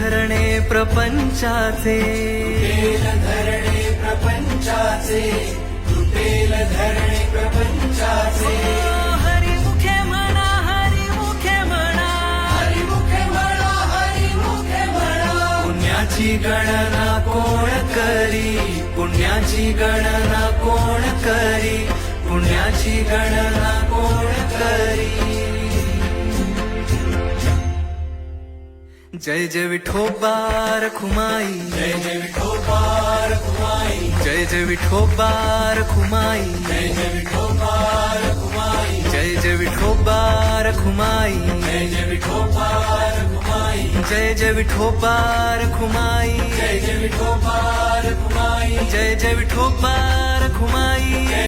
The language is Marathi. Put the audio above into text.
धरणे प्रपंचाचे, तुटेल धरणे प्रपंचाचे, तुटेल धरणे प्रपंचाचे. हरिमुखे म्हणा, हरिमुखे म्हणा, हरिमुखे म्हणा, हरिमुखे म्हणा. पुण्याची गणना कोण करी, पुण्याची गणना कोण करी, पुण्याची गणना कोण करी. जय जय विठोबा रखुमाई, जय जय विठोबा रखुमाई, जय जय विठोबा रखुमाई, जय जय विठोबा रखुमाई, जय जय विठोबा रखुमाई, जय जय विठोबा रखुमाई, जय जय विठोबा रखुमाई, जय जय विठोबा रखुमाई. जय जय विठोबा रखुमाई.